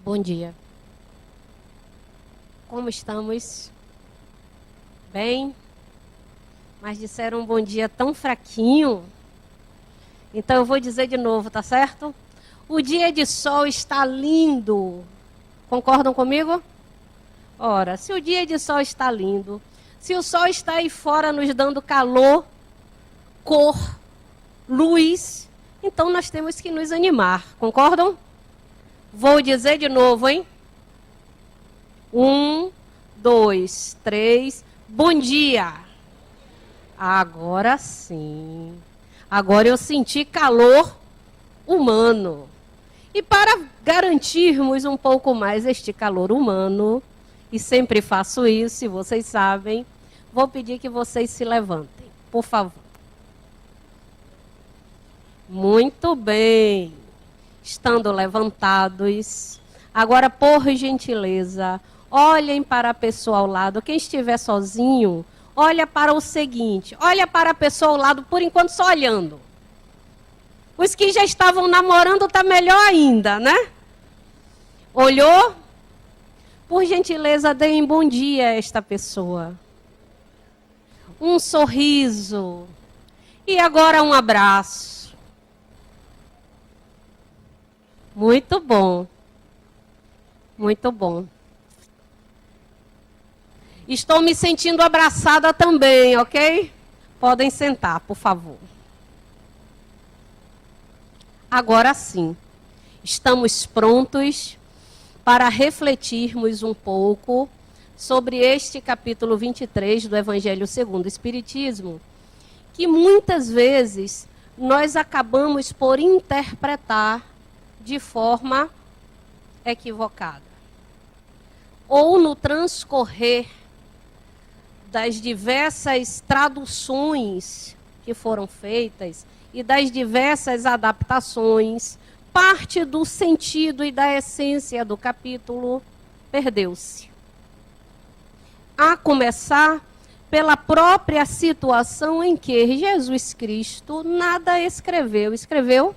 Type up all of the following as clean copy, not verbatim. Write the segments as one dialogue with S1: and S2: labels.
S1: Bom dia. Como estamos? Bem? Mas disseram um bom dia tão fraquinho. Então eu vou dizer de novo, tá certo? O dia de sol está lindo. Concordam comigo? Ora, se o dia de sol está lindo, se o sol está aí fora nos dando calor, cor, luz, então nós temos que nos animar. Concordam? Vou dizer de novo, hein? 1, 2, 3. Bom dia. Agora sim. Agora eu senti calor humano. E para garantirmos um pouco mais este calor humano, e sempre faço isso, e vocês sabem, vou pedir que vocês se levantem, por favor. Muito bem. Estando levantados, agora, por gentileza, olhem para a pessoa ao lado. Quem estiver sozinho, olha para o seguinte, olha para a pessoa ao lado, por enquanto só olhando. Os que já estavam namorando, está melhor ainda, né? Olhou? Por gentileza, deem bom dia a esta pessoa. Um sorriso. E agora um abraço. Muito bom. Muito bom. Estou me sentindo abraçada também, ok? Podem sentar, por favor. Agora sim, estamos prontos para refletirmos um pouco sobre este capítulo 23 do Evangelho segundo o Espiritismo, que muitas vezes nós acabamos por interpretar de forma equivocada. Ou no transcorrer das diversas traduções que foram feitas e das diversas adaptações, parte do sentido e da essência do capítulo perdeu-se. A começar pela própria situação em que Jesus Cristo nada escreveu. Escreveu?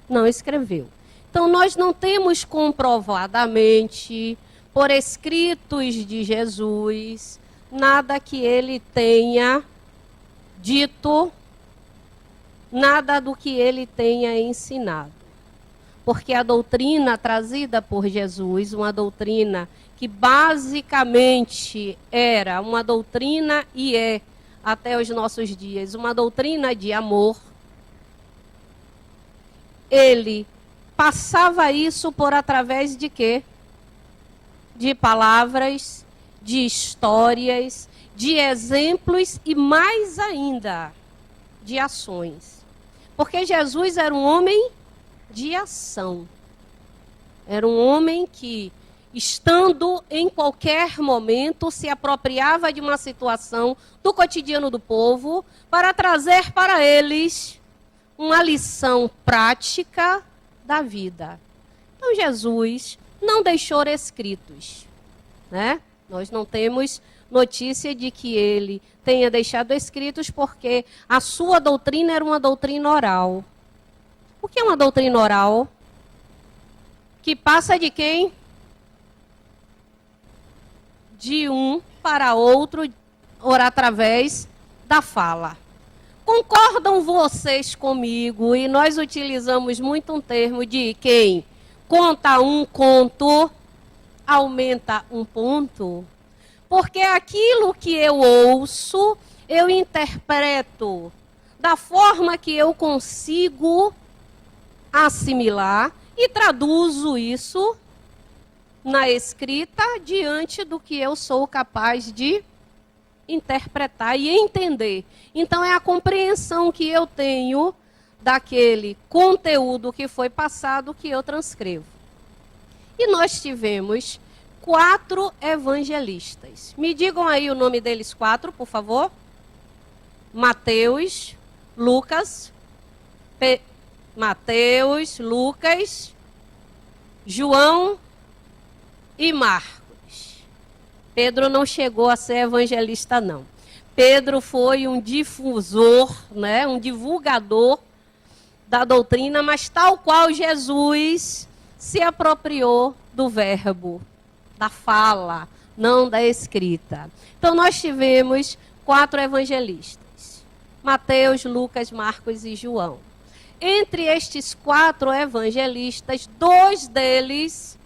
S1: Não escreveu. Então, nós não temos comprovadamente, por escritos de Jesus, nada que ele tenha dito, nada do que ele tenha ensinado. Porque a doutrina trazida por Jesus, uma doutrina que basicamente era uma doutrina e é, até os nossos dias, uma doutrina de amor, ele passava isso por através de quê? De palavras, de histórias, de exemplos e mais ainda, de ações. Porque Jesus era um homem de ação. Era um homem que, estando em qualquer momento, se apropriava de uma situação do cotidiano do povo para trazer para eles uma lição prática da vida. Então, Jesus não deixou escritos, né? Nós não temos notícia de que ele tenha deixado escritos porque a sua doutrina era uma doutrina oral. O que é uma doutrina oral? Que passa de quem? De um para outro, ora através da fala. Concordam vocês comigo? E nós utilizamos muito um termo de quem conta um conto, aumenta um ponto. Porque aquilo que eu ouço, eu interpreto da forma que eu consigo assimilar e traduzo isso na escrita diante do que eu sou capaz de interpretar e entender. Então, é a compreensão que eu tenho daquele conteúdo que foi passado que eu transcrevo. E nós tivemos 4 evangelistas. Me digam aí o nome deles 4, por favor. Mateus, Lucas, João e Marcos. Pedro não chegou a ser evangelista, não. Pedro foi um difusor, né, um divulgador da doutrina, mas tal qual Jesus se apropriou do verbo, da fala, não da escrita. Então, nós tivemos 4 evangelistas: Mateus, Lucas, Marcos e João. Entre estes 4 evangelistas, 2 deles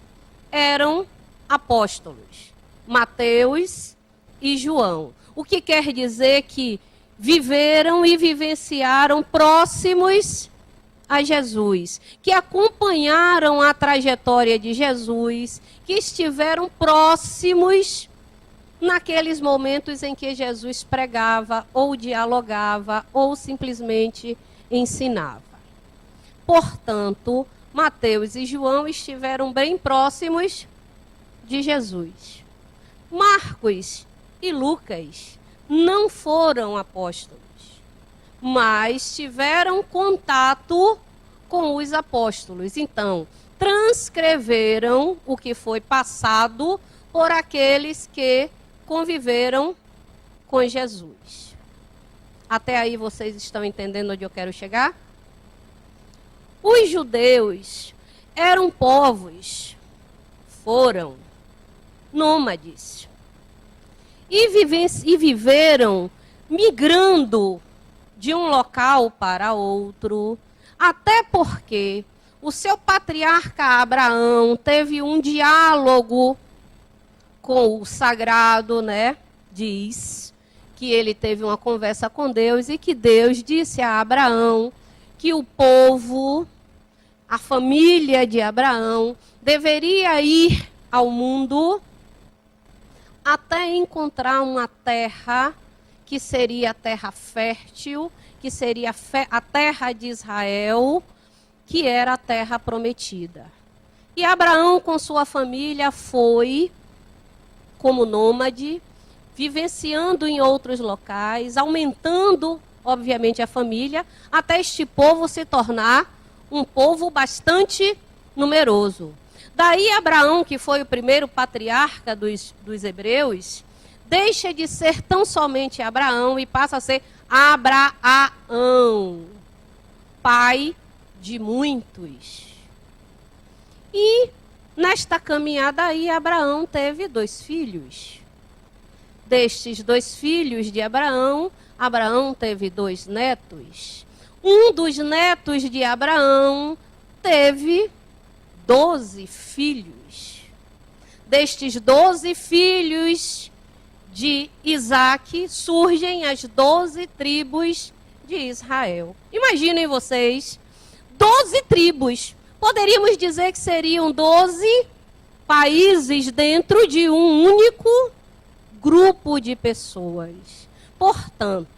S1: eram apóstolos, Mateus e João. O que quer dizer que viveram e vivenciaram próximos a Jesus, que acompanharam a trajetória de Jesus, que estiveram próximos naqueles momentos em que Jesus pregava, ou dialogava, ou simplesmente ensinava. Portanto, Mateus e João estiveram bem próximos de Jesus. Marcos e Lucas não foram apóstolos, mas tiveram contato com os apóstolos. Então, transcreveram o que foi passado por aqueles que conviveram com Jesus. Até aí vocês estão entendendo onde eu quero chegar? Os judeus eram foram nômades e viveram migrando de um local para outro, até porque o seu patriarca Abraão teve um diálogo com o sagrado, né? Diz que ele teve uma conversa com Deus e que Deus disse a Abraão que o povo, a família de Abraão, deveria ir ao mundo até encontrar uma terra que seria a terra fértil, que seria a terra de Israel, que era a terra prometida. E Abraão, com sua família, foi como nômade, vivenciando em outros locais, aumentando, obviamente, a família, até este povo se tornar um povo bastante numeroso. Daí Abraão, que foi o primeiro patriarca dos hebreus, deixa de ser tão somente Abraão e passa a ser Abraão, pai de muitos. E nesta caminhada aí, Abraão teve 2 filhos. Destes 2 filhos de Abraão, Abraão teve 2 netos. Um dos netos de Abraão teve 12 filhos. Destes 12 filhos de Isaque surgem as 12 tribos de Israel. Imaginem vocês, 12 tribos. Poderíamos dizer que seriam 12 países dentro de um único grupo de pessoas. Portanto,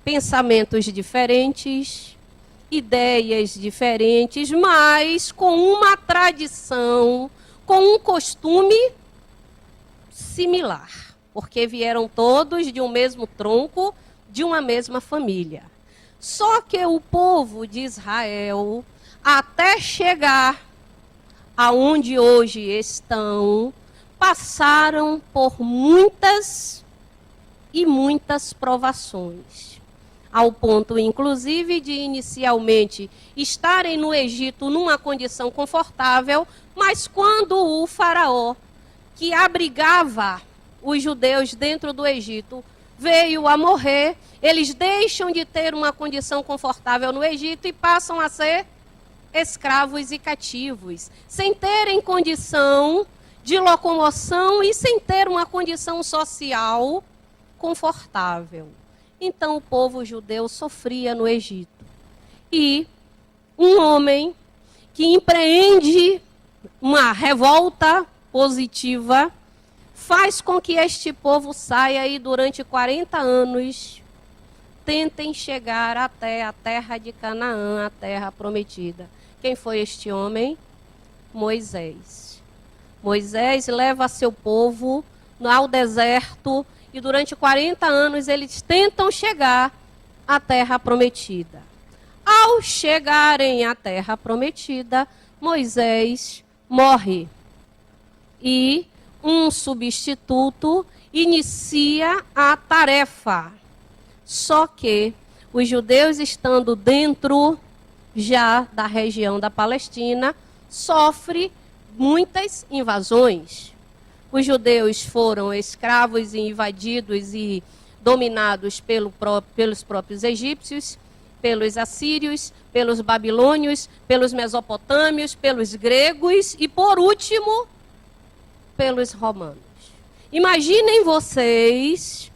S1: pensamentos diferentes, ideias diferentes, mas com uma tradição, com um costume similar, porque vieram todos de um mesmo tronco, de uma mesma família. Só que o povo de Israel, até chegar aonde hoje estão, passaram por muitas e muitas provações, ao ponto, inclusive, de inicialmente estarem no Egito numa condição confortável, mas quando o faraó, que abrigava os judeus dentro do Egito, veio a morrer, eles deixam de ter uma condição confortável no Egito e passam a ser escravos e cativos, sem terem condição de locomoção e sem ter uma condição social confortável. Então o povo judeu sofria no Egito. E um homem que empreende uma revolta positiva faz com que este povo saia e durante 40 anos tentem chegar até a terra de Canaã, a terra prometida. Quem foi este homem? Moisés. Moisés leva seu povo ao deserto e durante 40 anos eles tentam chegar à terra prometida. Ao chegarem à terra prometida, Moisés morre e um substituto inicia a tarefa. Só que os judeus, estando dentro já da região da Palestina, sofrem muitas invasões. Os judeus foram escravos e invadidos e dominados pelos próprios egípcios, pelos assírios, pelos babilônios, pelos mesopotâmios, pelos gregos e, por último, pelos romanos. Imaginem vocês,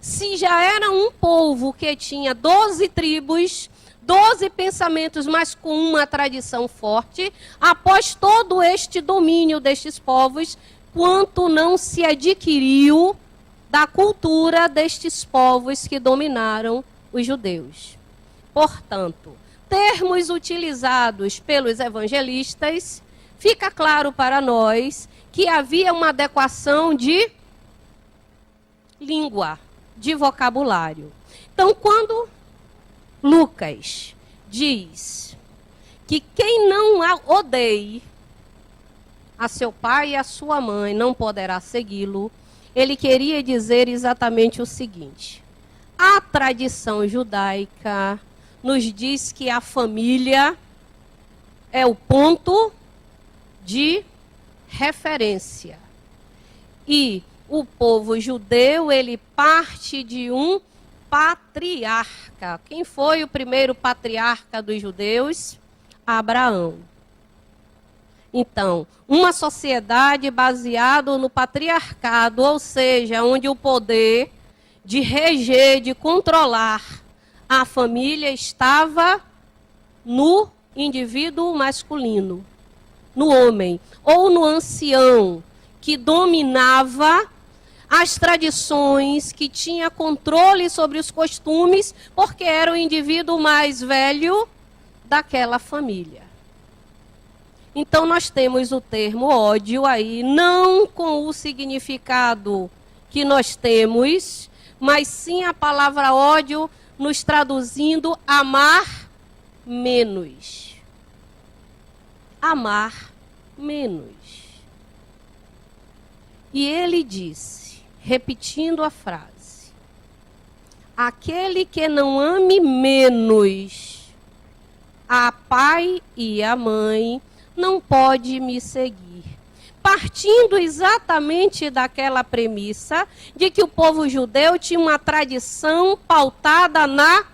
S1: se já era um povo que tinha 12 tribos, 12 pensamentos, mas com uma tradição forte, após todo este domínio destes povos, quanto não se adquiriu da cultura destes povos que dominaram os judeus. Portanto, termos utilizados pelos evangelistas, fica claro para nós que havia uma adequação de língua, de vocabulário. Então, quando Lucas diz que quem não odeie a seu pai e a sua mãe não poderá segui-lo, ele queria dizer exatamente o seguinte: a tradição judaica nos diz que a família é o ponto de referência. E o povo judeu, ele parte de um patriarca. Quem foi o primeiro patriarca dos judeus? Abraão. Então, uma sociedade baseada no patriarcado, ou seja, onde o poder de reger, de controlar a família estava no indivíduo masculino, no homem, ou no ancião, que dominava as tradições, que tinha controle sobre os costumes, porque era o indivíduo mais velho daquela família. Então nós temos o termo ódio aí, não com o significado que nós temos, mas sim a palavra ódio nos traduzindo amar menos. Amar menos. E ele disse, repetindo a frase: aquele que não ame menos a pai e a mãe não pode me seguir. Partindo exatamente daquela premissa de que o povo judeu tinha uma tradição pautada na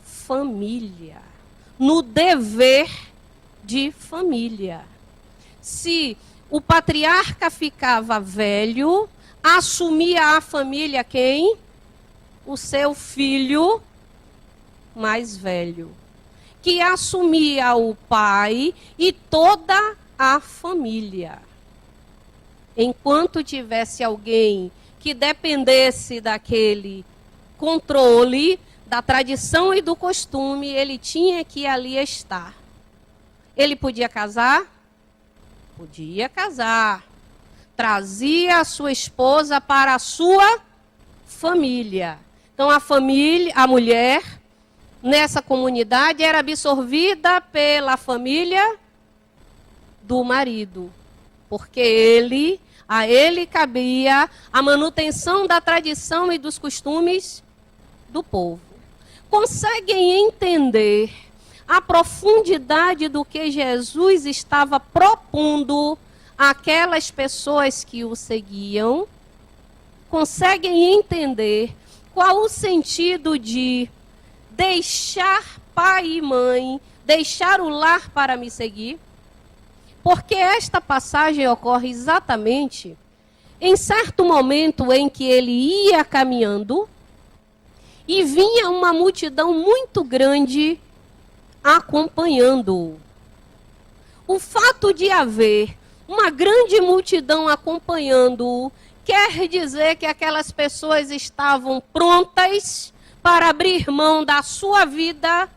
S1: família, no dever de família. Se o patriarca ficava velho, assumia a família quem? O seu filho mais velho, que assumia o pai e toda a família. Enquanto tivesse alguém que dependesse daquele controle, da tradição e do costume, ele tinha que ali estar. Ele podia casar? Podia casar. Trazia a sua esposa para a sua família. Então a família, a mulher, nessa comunidade, era absorvida pela família do marido. Porque a ele cabia a manutenção da tradição e dos costumes do povo. Conseguem entender a profundidade do que Jesus estava propondo àquelas pessoas que o seguiam? Conseguem entender qual o sentido de deixar pai e mãe, deixar o lar para me seguir? Porque esta passagem ocorre exatamente em certo momento em que ele ia caminhando e vinha uma multidão muito grande acompanhando-o. O fato de haver uma grande multidão acompanhando-o quer dizer que aquelas pessoas estavam prontas para abrir mão da sua vida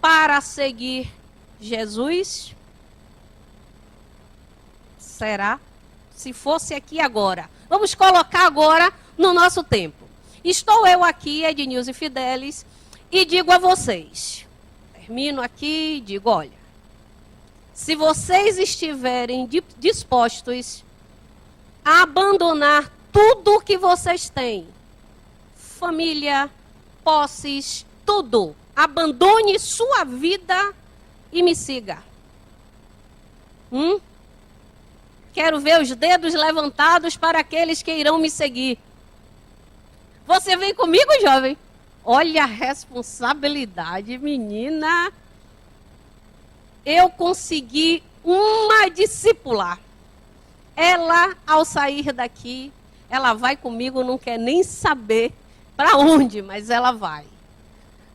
S1: para seguir Jesus? Será? Se fosse aqui agora. Vamos colocar agora no nosso tempo. Estou eu aqui, Ednilson Fidelis, e digo a vocês, termino aqui e digo, olha, se vocês estiverem dispostos a abandonar tudo o que vocês têm, família, posses, tudo, abandone sua vida e me siga. Quero ver os dedos levantados para aqueles que irão me seguir. Você vem comigo, jovem? Olha a responsabilidade, menina. Eu consegui uma discípula. Ela, ao sair daqui, ela vai comigo, não quer nem saber para onde, mas ela vai.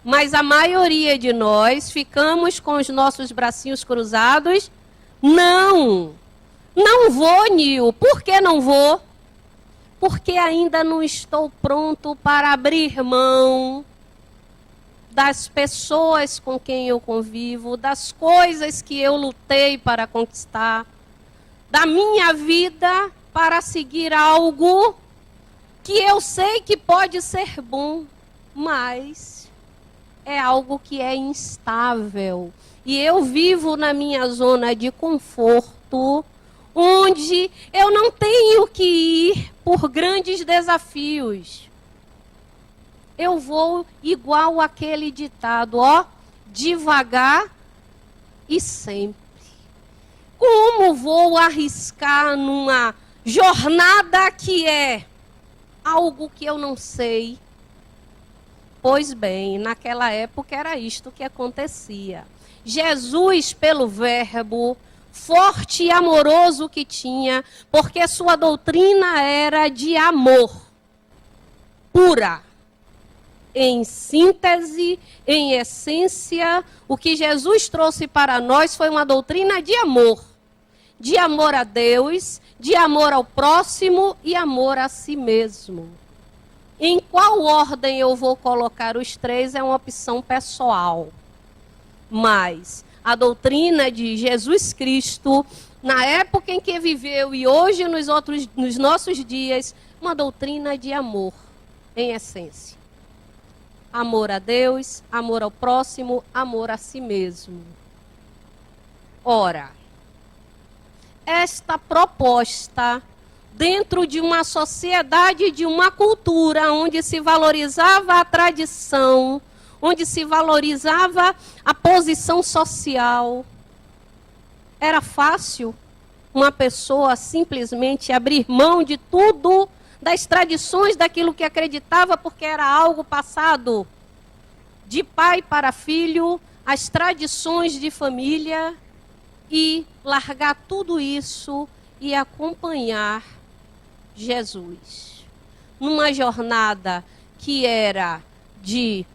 S1: Mas a maioria de nós ficamos com os nossos bracinhos cruzados. Não vou, Nil. Por que não vou? Porque ainda não estou pronto para abrir mão das pessoas com quem eu convivo, das coisas que eu lutei para conquistar, da minha vida para seguir algo que eu sei que pode ser bom, mas é algo que é instável. E eu vivo na minha zona de conforto, onde eu não tenho que ir por grandes desafios. Eu vou igual aquele ditado, ó, devagar e sempre. Como vou arriscar numa jornada que é algo que eu não sei? Pois bem, naquela época era isto que acontecia. Jesus, pelo verbo forte e amoroso que tinha, porque sua doutrina era de amor pura. Em síntese, em essência, o que Jesus trouxe para nós foi uma doutrina de amor a Deus, de amor ao próximo e amor a si mesmo. Em qual ordem eu vou colocar os três é uma opção pessoal. Mas a doutrina de Jesus Cristo, na época em que viveu e hoje nos nossos dias, uma doutrina de amor, em essência. Amor a Deus, amor ao próximo, amor a si mesmo. Ora, esta proposta, dentro de uma sociedade, de uma cultura onde se valorizava a tradição, onde se valorizava a posição social, era fácil uma pessoa simplesmente abrir mão de tudo, das tradições, daquilo que acreditava, porque era algo passado de pai para filho, as tradições de família, e largar tudo isso e acompanhar Jesus. Numa jornada que era de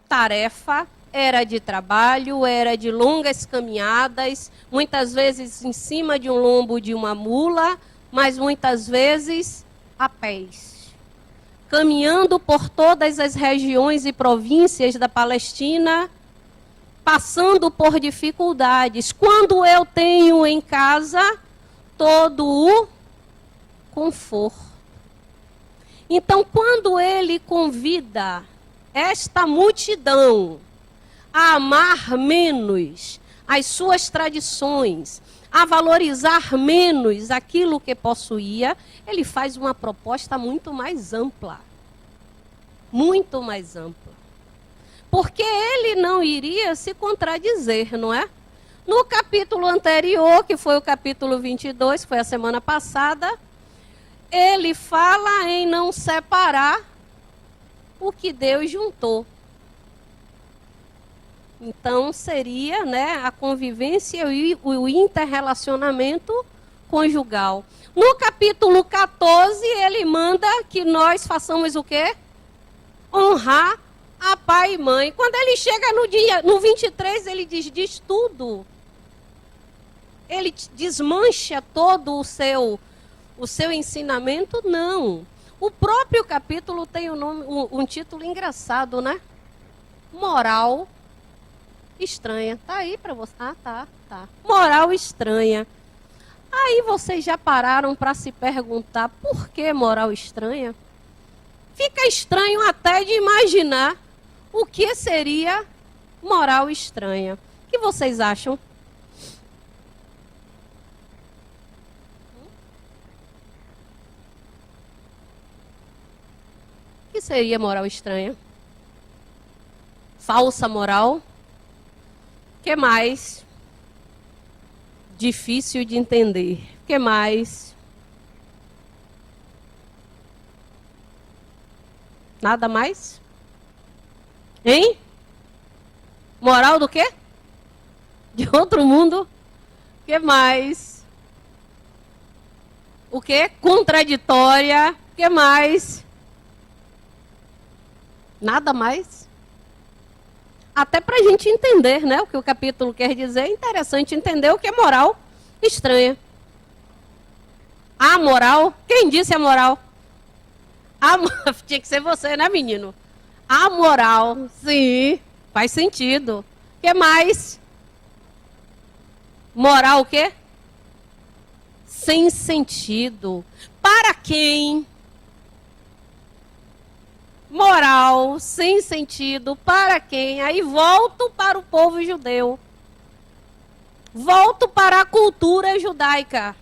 S1: tarefa, era de trabalho, era de longas caminhadas, muitas vezes em cima de um lombo de uma mula, mas muitas vezes a pés. Caminhando por todas as regiões e províncias da Palestina, passando por dificuldades. Quando eu tenho em casa todo o conforto. Então, quando ele convida esta multidão a amar menos as suas tradições, a valorizar menos aquilo que possuía, ele faz uma proposta muito mais ampla. Muito mais ampla. Porque ele não iria se contradizer, não é? No capítulo anterior, que foi o capítulo 22, que foi a semana passada, ele fala em não separar o que Deus juntou. Então, seria, né, a convivência e o interrelacionamento conjugal. No capítulo 14, ele manda que nós façamos o quê? Honrar a pai e mãe. Quando ele chega no 23, ele diz tudo. Ele desmancha todo o seu ensinamento? Não. O próprio capítulo tem um título engraçado, né? Moral estranha. Tá aí para você? Ah, tá. Moral estranha. Aí vocês já pararam para se perguntar por que moral estranha? Fica estranho até de imaginar o que seria moral estranha. O que vocês acham? O que seria moral estranha? Falsa moral? O que mais? difícil de entender. O que mais? Nada mais? Hein? Moral do quê? De outro mundo? O que mais? O quê? Contraditória. O que mais? Nada mais? Até para a gente entender, né, o que o capítulo quer dizer, é interessante entender o que é moral estranha. Amoral? Quem disse amoral? Tinha que ser você, né, menino? Amoral, sim, faz sentido. O que mais? Moral o quê? Sem sentido. Para quem? Moral, sem sentido, para quem? Aí volto para o povo judeu. Volto para a cultura judaica.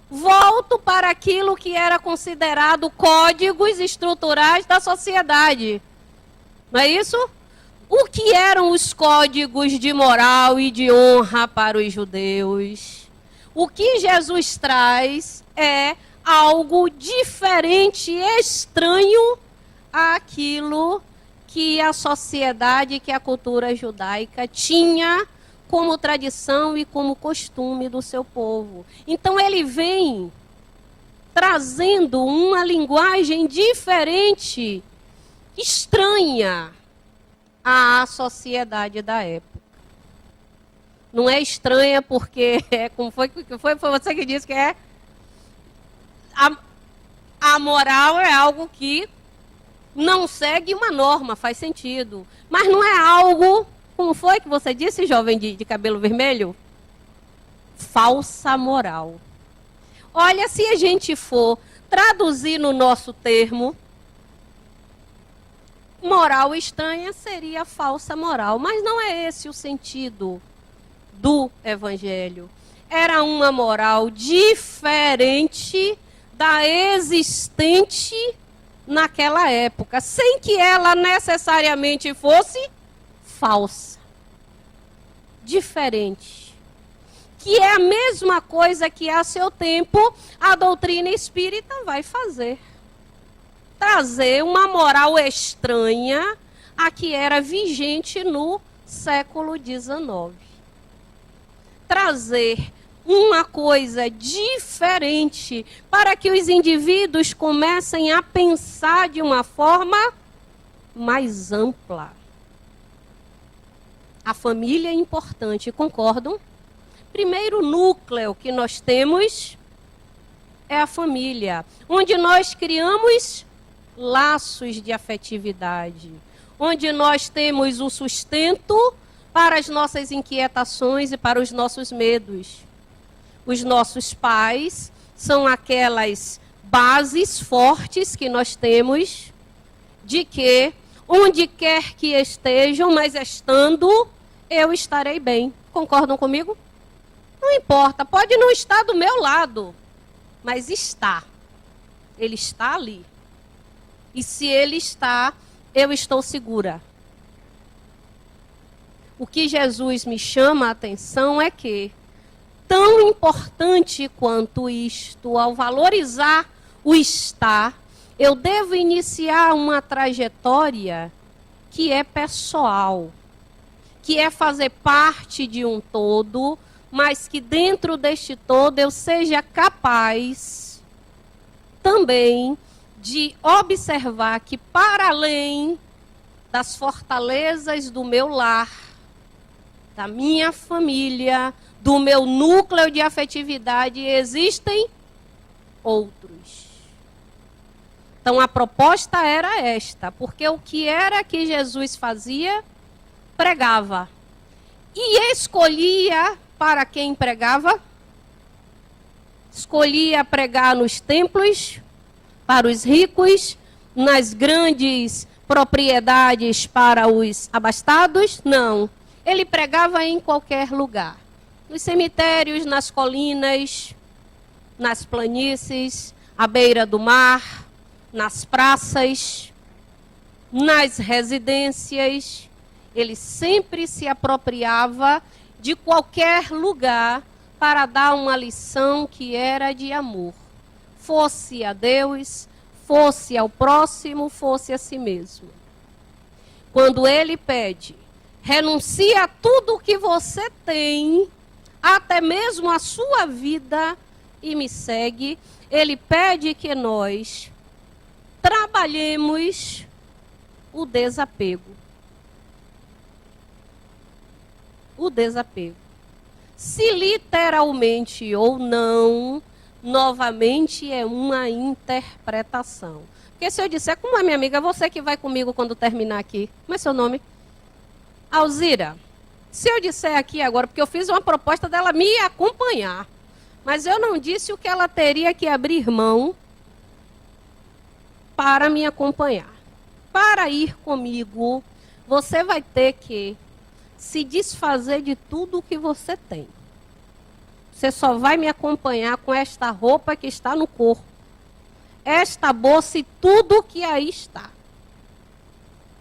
S1: Volto para aquilo que era considerado códigos estruturais da sociedade. Não é isso? O que eram os códigos de moral e de honra para os judeus? O que Jesus traz é algo diferente, estranho àquilo que a sociedade, que a cultura judaica tinha como tradição e como costume do seu povo. Então ele vem trazendo uma linguagem diferente, estranha à sociedade da época. Não é estranha porque, como foi você que disse que é? A moral é algo que não segue uma norma, faz sentido. Mas não é algo, como foi que você disse, jovem de cabelo vermelho? Falsa moral. Olha, se a gente for traduzir no nosso termo, moral estranha seria falsa moral. Mas não é esse o sentido do Evangelho. Era uma moral diferente da existente naquela época, sem que ela necessariamente fosse falsa. Diferente. Que é a mesma coisa que a seu tempo a doutrina espírita vai fazer. Trazer uma moral estranha a que era vigente no século XIX. Trazer uma coisa diferente para que os indivíduos comecem a pensar de uma forma mais ampla. A família é importante, concordam? Primeiro núcleo que nós temos é a família, onde nós criamos laços de afetividade, onde nós temos o sustento para as nossas inquietações e para os nossos medos. Os nossos pais são aquelas bases fortes que nós temos de que, onde quer que estejam, mas estando, eu estarei bem. Concordam comigo? Não importa, pode não estar do meu lado, mas está. Ele está ali. E se ele está, eu estou segura. O que Jesus me chama a atenção é que, tão importante quanto isto, ao valorizar o estar, eu devo iniciar uma trajetória que é pessoal, que é fazer parte de um todo, mas que dentro deste todo eu seja capaz também de observar que para além das fortalezas do meu lar, da minha família, do meu núcleo de afetividade, existem outros. Então a proposta era esta, porque o que era que Jesus fazia? Pregava. E escolhia para quem pregava? Escolhia pregar nos templos, para os ricos, nas grandes propriedades para os abastados? Não. Ele pregava em qualquer lugar. Nos cemitérios, nas colinas, nas planícies, à beira do mar, nas praças, nas residências. Ele sempre se apropriava de qualquer lugar para dar uma lição que era de amor. Fosse a Deus, fosse ao próximo, fosse a si mesmo. Quando ele pede, renuncia a tudo que você tem, até mesmo a sua vida, e me segue, ele pede que nós trabalhemos o desapego. O desapego. Se literalmente ou não, novamente é uma interpretação. Porque se eu disser, como é minha amiga, você que vai comigo quando terminar aqui. Como é seu nome? Alzira. Se eu disser aqui agora, porque eu fiz uma proposta dela me acompanhar, mas eu não disse o que ela teria que abrir mão para me acompanhar. Para ir comigo, você vai ter que se desfazer de tudo o que você tem. Você só vai me acompanhar com esta roupa que está no corpo, esta bolsa e tudo que aí está.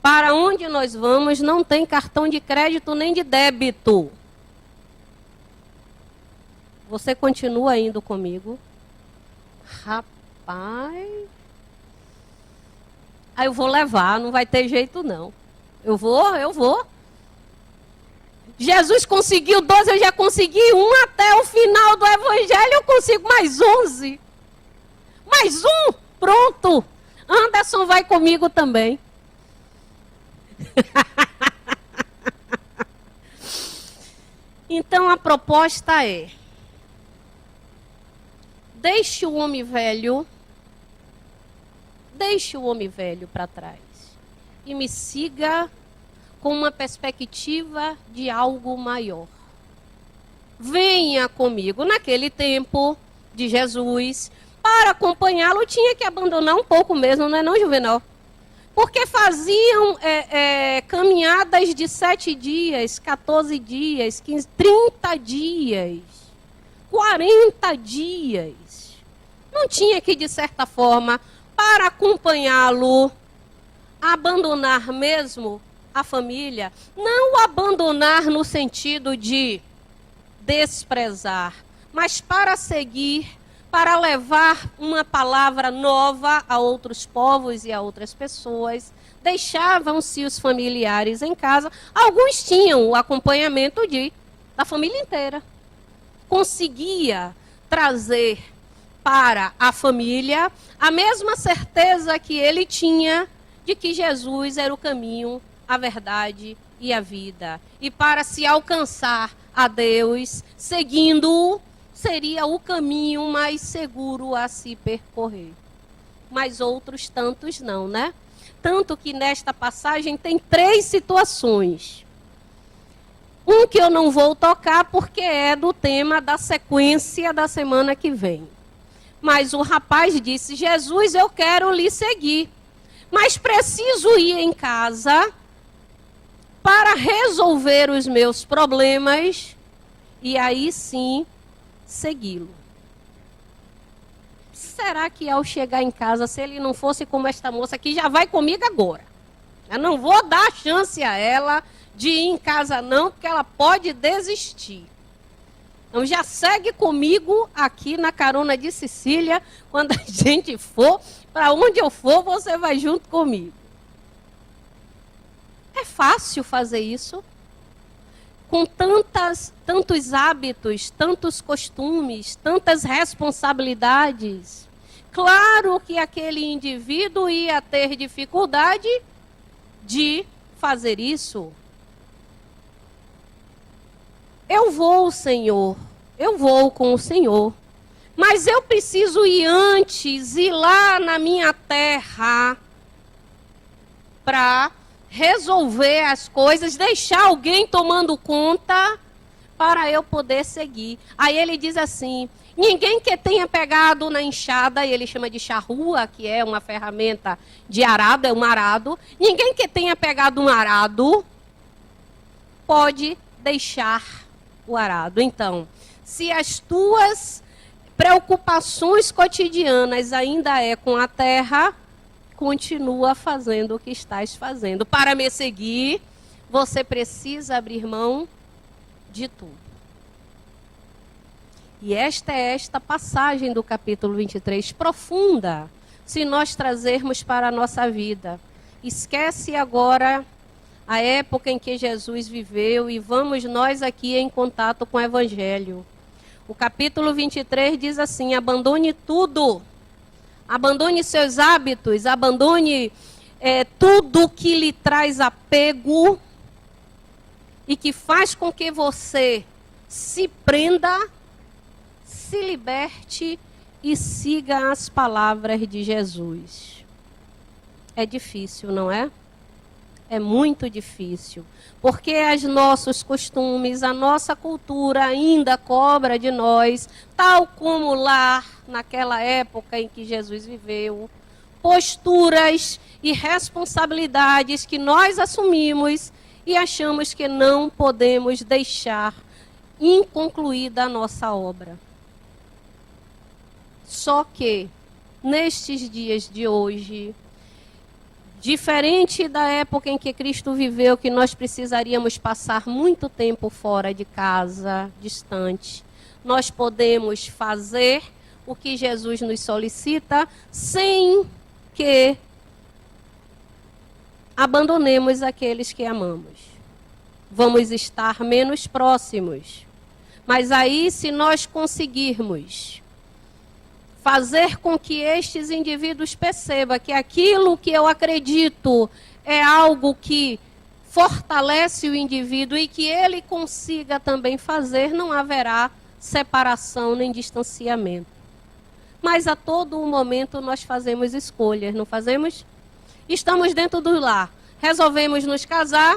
S1: Para onde nós vamos não tem cartão de crédito nem de débito. Você continua indo comigo? Rapaz. Aí eu vou levar, não vai ter jeito não. Eu vou. Jesus conseguiu 12, eu já consegui 1, até o final do evangelho eu consigo mais 11. Mais 1, pronto. Anderson vai comigo também. Então a proposta é: deixe o homem velho para trás e me siga com uma perspectiva de algo maior. Venha comigo. Naquele tempo de Jesus, para acompanhá-lo, tinha que abandonar um pouco mesmo, não é não, Juvenal? Porque faziam caminhadas de 7 dias, 14 dias, 15, 30 dias, 40 dias. Não tinha que, de certa forma, para acompanhá-lo, abandonar mesmo a família. Não abandonar no sentido de desprezar, mas para seguir, para levar uma palavra nova a outros povos e a outras pessoas. Deixavam-se os familiares em casa. Alguns tinham o acompanhamento da família inteira. Conseguia trazer para a família a mesma certeza que ele tinha de que Jesus era o caminho, a verdade e a vida. E para se alcançar a Deus, seguindo-o, seria o caminho mais seguro a se percorrer. Mas outros tantos não, né? Tanto que nesta passagem tem 3 situações. Um que eu não vou tocar porque é do tema da sequência da semana que vem. Mas o rapaz disse: Jesus, eu quero lhe seguir, mas preciso ir em casa para resolver os meus problemas e aí sim segui-lo. Será que ao chegar em casa, se ele não fosse como esta moça que já vai comigo agora, eu não vou dar chance a ela de ir em casa não, porque ela pode desistir. Então já segue comigo aqui na carona de Cecília. Quando a gente for, para onde eu for, você vai junto comigo. É fácil fazer isso? Com tantos hábitos, tantos costumes, tantas responsabilidades. Claro que aquele indivíduo ia ter dificuldade de fazer isso. Eu vou, Senhor, eu vou com o Senhor, mas eu preciso ir antes, ir lá na minha terra para resolver as coisas, deixar alguém tomando conta para eu poder seguir. Aí ele diz assim: ninguém que tenha pegado na enxada, e ele chama de charrua, que é uma ferramenta de arado, é um arado. Ninguém que tenha pegado um arado pode deixar o arado. Então, se as tuas preocupações cotidianas ainda é com a terra, continua fazendo o que estás fazendo. Para me seguir, você precisa abrir mão de tudo. E esta passagem do capítulo 23, profunda, se nós trazermos para a nossa vida. Esquece agora a época em que Jesus viveu e vamos nós aqui em contato com o Evangelho. O capítulo 23 diz assim: abandone tudo, abandone seus hábitos, abandone tudo que lhe traz apego e que faz com que você se prenda, se liberte e siga as palavras de Jesus. É difícil, não é? É muito difícil, porque os nossos costumes, a nossa cultura ainda cobra de nós, tal como lá naquela época em que Jesus viveu, posturas e responsabilidades que nós assumimos e achamos que não podemos deixar inconcluída a nossa obra. Só que, nestes dias de hoje, diferente da época em que Cristo viveu, que nós precisaríamos passar muito tempo fora de casa, distante, nós podemos fazer o que Jesus nos solicita sem que abandonemos aqueles que amamos. Vamos estar menos próximos. Mas aí, se nós conseguirmos fazer com que estes indivíduos percebam que aquilo que eu acredito é algo que fortalece o indivíduo e que ele consiga também fazer, não haverá separação nem distanciamento. Mas a todo momento nós fazemos escolhas, não fazemos? Estamos dentro do lar, resolvemos nos casar,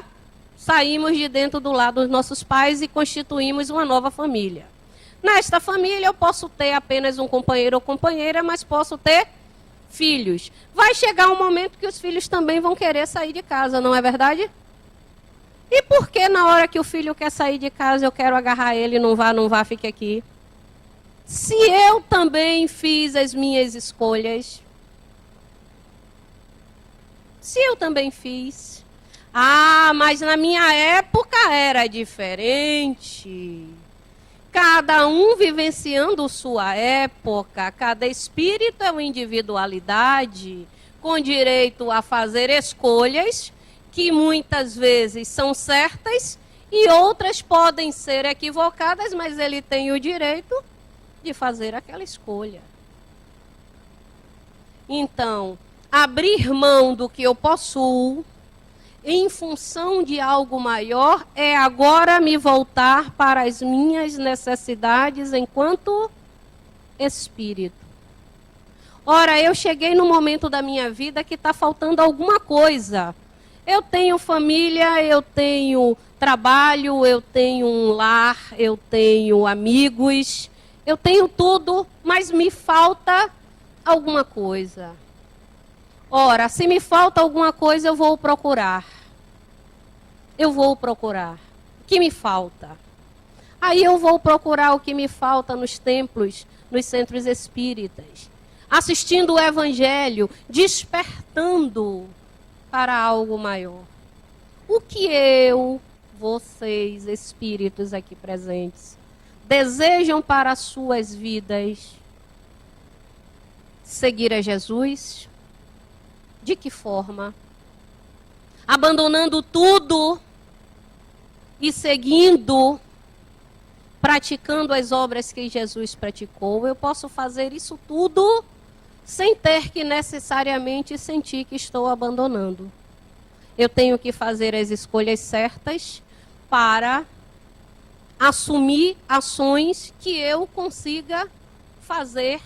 S1: saímos de dentro do lar dos nossos pais e constituímos uma nova família. Nesta família eu posso ter apenas um companheiro ou companheira, mas posso ter filhos. Vai chegar um momento que os filhos também vão querer sair de casa, não é verdade? E por que na hora que o filho quer sair de casa eu quero agarrar ele, não vá, fique aqui? Se eu também fiz as minhas escolhas, se eu também fiz, mas na minha época era diferente. Cada um vivenciando sua época, cada espírito é uma individualidade, com direito a fazer escolhas que muitas vezes são certas e outras podem ser equivocadas, mas ele tem o direito de fazer aquela escolha. Então, abrir mão do que eu possuo em função de algo maior é agora me voltar para as minhas necessidades enquanto espírito. Ora, eu cheguei no momento da minha vida que está faltando alguma coisa. Eu tenho família, eu tenho trabalho, eu tenho um lar, eu tenho amigos, eu tenho tudo, mas me falta alguma coisa. Ora, se me falta alguma coisa, eu vou procurar. Eu vou procurar. O que me falta? Aí eu vou procurar o que me falta nos templos, nos centros espíritas, assistindo o Evangelho, despertando para algo maior. O que vocês, espíritos aqui presentes, desejam para as suas vidas? Seguir a Jesus? De que forma? Abandonando tudo e seguindo, praticando as obras que Jesus praticou. Eu posso fazer isso tudo sem ter que necessariamente sentir que estou abandonando. Eu tenho que fazer as escolhas certas para assumir ações que eu consiga fazer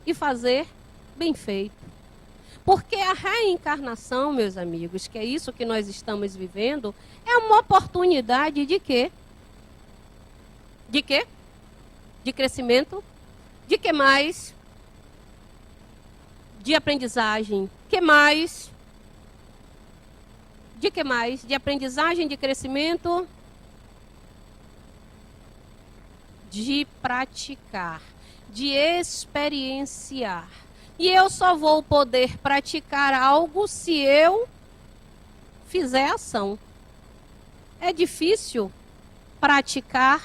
S1: e fazer bem feito. Porque a reencarnação, meus amigos, que é isso que nós estamos vivendo, é uma oportunidade de quê? De quê? De crescimento? De que mais? De aprendizagem. Que mais? De que mais? De aprendizagem, de crescimento? De praticar. De experienciar. E eu só vou poder praticar algo se eu fizer ação. É difícil praticar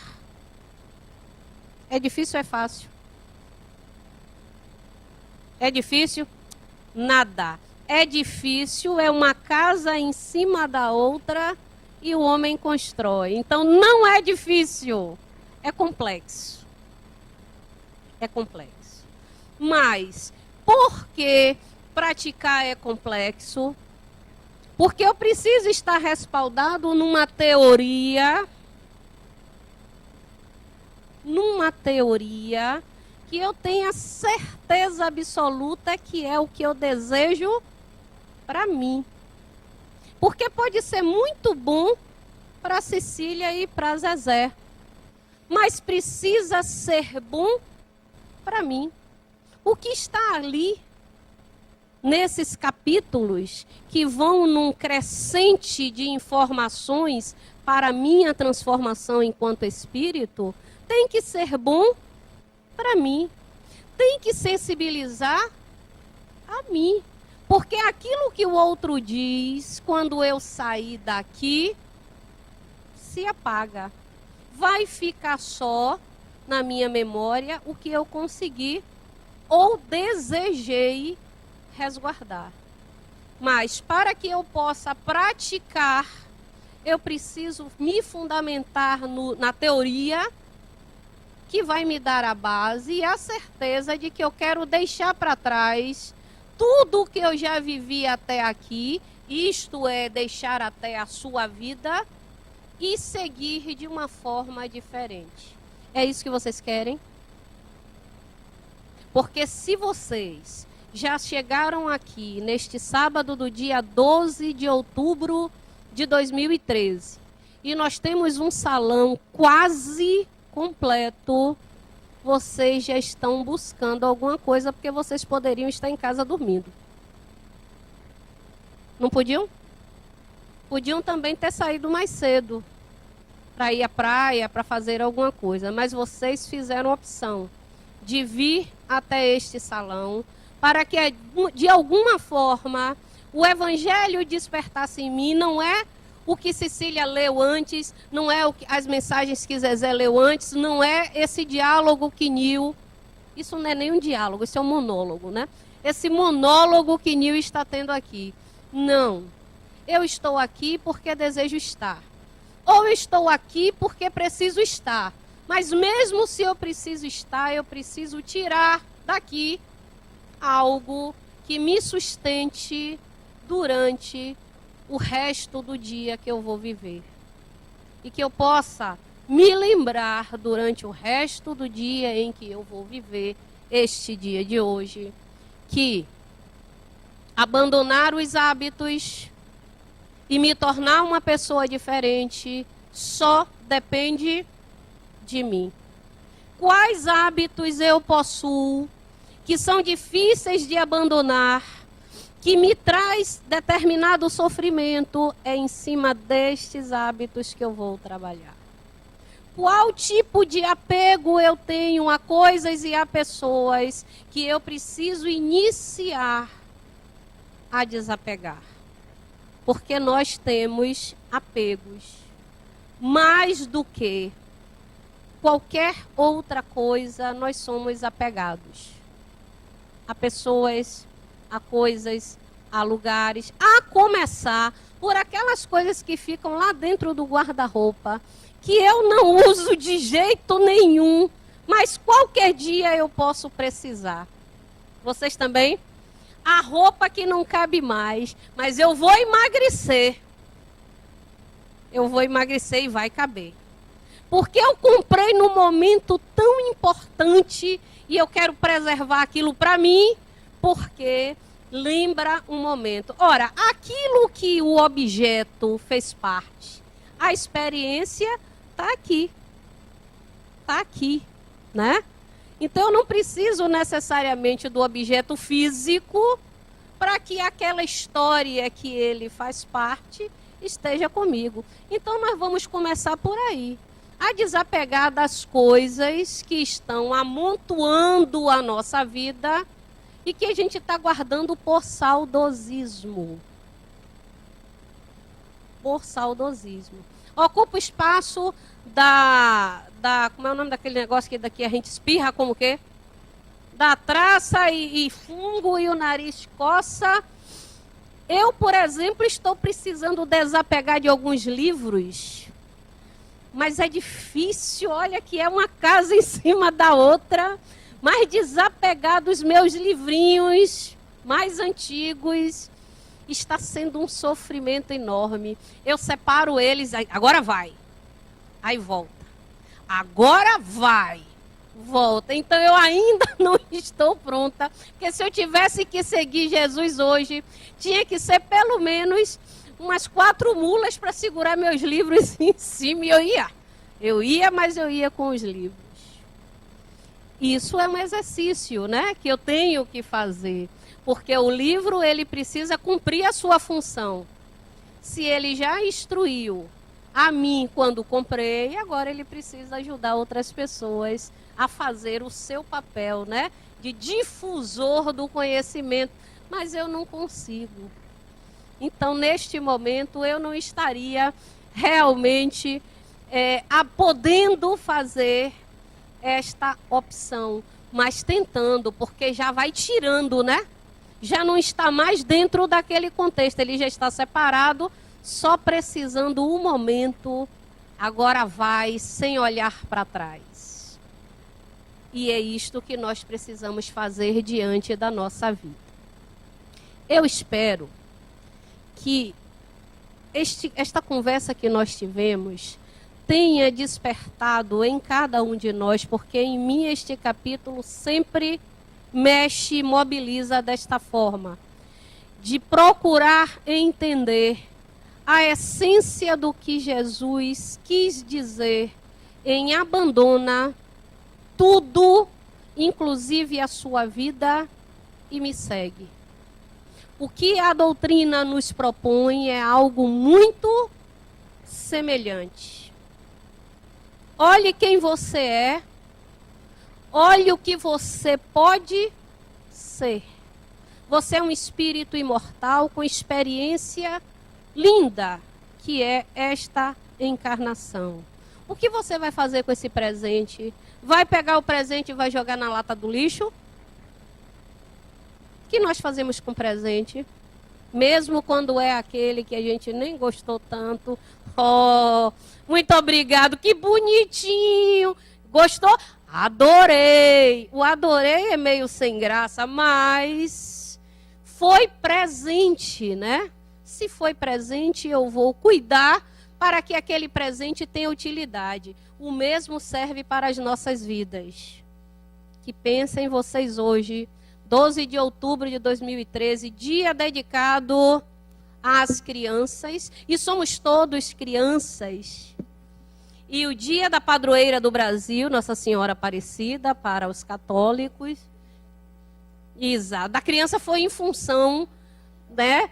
S1: É difícil ou é fácil? É difícil? Nada. É difícil, é uma casa em cima da outra e o homem constrói. Então não é difícil, é complexo. É complexo. Mas por que praticar é complexo? Porque eu preciso estar respaldado numa teoria que eu tenha certeza absoluta que é o que eu desejo para mim. Porque pode ser muito bom para Cecília e para Zezé, mas precisa ser bom para mim. O que está ali, nesses capítulos, que vão num crescente de informações para a minha transformação enquanto espírito, tem que ser bom para mim. Tem que sensibilizar a mim. Porque aquilo que o outro diz, quando eu sair daqui, se apaga. Vai ficar só na minha memória o que eu consegui ou desejei resguardar. Mas para que eu possa praticar, eu preciso me fundamentar na teoria que vai me dar a base e a certeza de que eu quero deixar para trás tudo o que eu já vivi até aqui, isto é, deixar até a sua vida e seguir de uma forma diferente. É isso que vocês querem? Porque se vocês já chegaram aqui neste sábado do dia 12 de outubro de 2013 e nós temos um salão quase completo, vocês já estão buscando alguma coisa porque vocês poderiam estar em casa dormindo. Não podiam? Podiam também ter saído mais cedo para ir à praia, para fazer alguma coisa, mas vocês fizeram a opção de vir até este salão para que, de alguma forma, o evangelho despertasse em mim. Não é o que Cecília leu antes, não é as mensagens que Zezé leu antes, não é esse diálogo que Nil... Isso não é nem um diálogo, isso é um monólogo, né? Esse monólogo que Nil está tendo aqui. Não. Eu estou aqui porque desejo estar. Ou eu estou aqui porque preciso estar. Mas mesmo se eu preciso estar, eu preciso tirar daqui algo que me sustente durante o resto do dia que eu vou viver. E que eu possa me lembrar durante o resto do dia em que eu vou viver este dia de hoje, que abandonar os hábitos e me tornar uma pessoa diferente só depende de mim. Quais hábitos eu possuo que são difíceis de abandonar, que me traz determinado sofrimento, é em cima destes hábitos que eu vou trabalhar. Qual tipo de apego eu tenho a coisas e a pessoas que eu preciso iniciar a desapegar? Porque nós temos apegos. Mais do que qualquer outra coisa, nós somos apegados. A pessoas, a coisas, a lugares, a começar por aquelas coisas que ficam lá dentro do guarda-roupa, que eu não uso de jeito nenhum, mas qualquer dia eu posso precisar. Vocês também? A roupa que não cabe mais, mas eu vou emagrecer. Eu vou emagrecer e vai caber. Porque eu comprei num momento tão importante e eu quero preservar aquilo para mim, porque lembra um momento. Ora, aquilo que o objeto fez parte, a experiência está aqui. Está aqui, né? Então eu não preciso necessariamente do objeto físico para que aquela história que ele faz parte esteja comigo. Então nós vamos começar por aí. A desapegar das coisas que estão amontoando a nossa vida e que a gente está guardando por saudosismo. Por saudosismo. Ocupa o espaço como é o nome daquele negócio que daqui a gente espirra como o quê? Da traça e fungo e o nariz coça. Eu, por exemplo, estou precisando desapegar de alguns livros, mas é difícil, olha que é uma casa em cima da outra, mas desapegar dos meus livrinhos mais antigos está sendo um sofrimento enorme. Eu separo eles, agora vai, aí volta, agora vai, volta. Então eu ainda não estou pronta, porque se eu tivesse que seguir Jesus hoje, tinha que ser pelo menos umas 4 mulas para segurar meus livros em cima, e mas eu ia com os livros. Isso é um exercício, né, que eu tenho que fazer, porque o livro ele precisa cumprir a sua função. Se ele já instruiu a mim quando comprei, agora ele precisa ajudar outras pessoas a fazer o seu papel, né, de difusor do conhecimento, mas eu não consigo. Então, neste momento, eu não estaria realmente podendo fazer esta opção, mas tentando, porque já vai tirando, né? Já não está mais dentro daquele contexto, ele já está separado, só precisando um momento, agora vai, sem olhar para trás. E é isto que nós precisamos fazer diante da nossa vida. Eu espero que esta conversa que nós tivemos tenha despertado em cada um de nós, porque em mim este capítulo sempre mexe e mobiliza desta forma, de procurar entender a essência do que Jesus quis dizer em abandona tudo, inclusive a sua vida, e me segue. O que a doutrina nos propõe é algo muito semelhante. Olhe quem você é, olhe o que você pode ser. Você é um espírito imortal com experiência linda, que é esta encarnação. O que você vai fazer com esse presente? Vai pegar o presente e vai jogar na lata do lixo? O que nós fazemos com o presente? Mesmo quando é aquele que a gente nem gostou tanto. Oh, muito obrigado, que bonitinho. Gostou? Adorei. O adorei é meio sem graça, mas foi presente, né? Se foi presente, eu vou cuidar para que aquele presente tenha utilidade. O mesmo serve para as nossas vidas. Que pensem vocês hoje, 12 de outubro de 2013, dia dedicado às crianças, e somos todos crianças. E o dia da padroeira do Brasil, Nossa Senhora Aparecida, para os católicos. Exato. Da criança foi em função, né,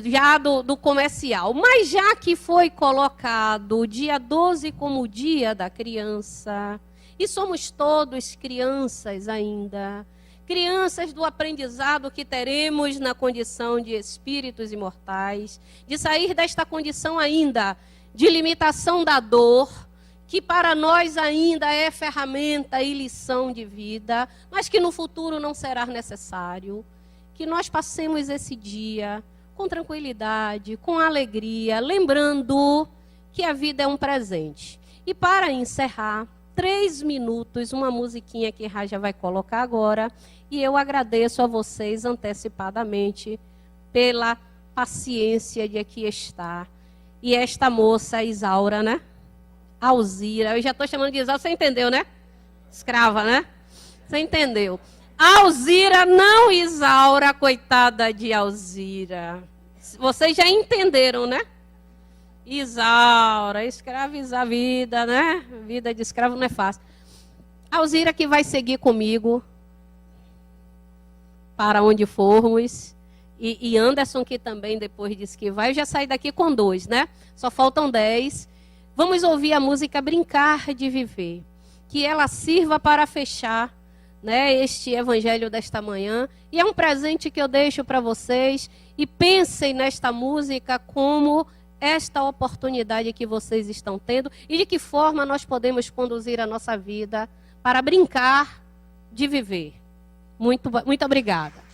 S1: já do comercial. Mas já que foi colocado o dia 12 como o dia da criança, e somos todos crianças ainda, crianças do aprendizado que teremos na condição de espíritos imortais, de sair desta condição ainda de limitação da dor, que para nós ainda é ferramenta e lição de vida, mas que no futuro não será necessário. Que nós passemos esse dia com tranquilidade, com alegria, lembrando que a vida é um presente. E para encerrar, 3 minutos, uma musiquinha que Raja vai colocar agora, e eu agradeço a vocês antecipadamente pela paciência de aqui estar. E esta moça, Isaura, né? Alzira, eu já estou chamando de Isaura, você entendeu, né? Escrava, né? Você entendeu. Alzira, não Isaura, coitada de Alzira. Vocês já entenderam, né? Isaura, escravizar a vida, né? Vida de escravo não é fácil. Alzira que vai seguir comigo para onde formos. E Anderson que também depois disse que vai. Eu já saí daqui com 2, né? Só faltam 10. Vamos ouvir a música Brincar de Viver. Que ela sirva para fechar, né, este evangelho desta manhã. E é um presente que eu deixo para vocês. E pensem nesta música como esta oportunidade que vocês estão tendo e de que forma nós podemos conduzir a nossa vida para brincar de viver. Muito obrigada.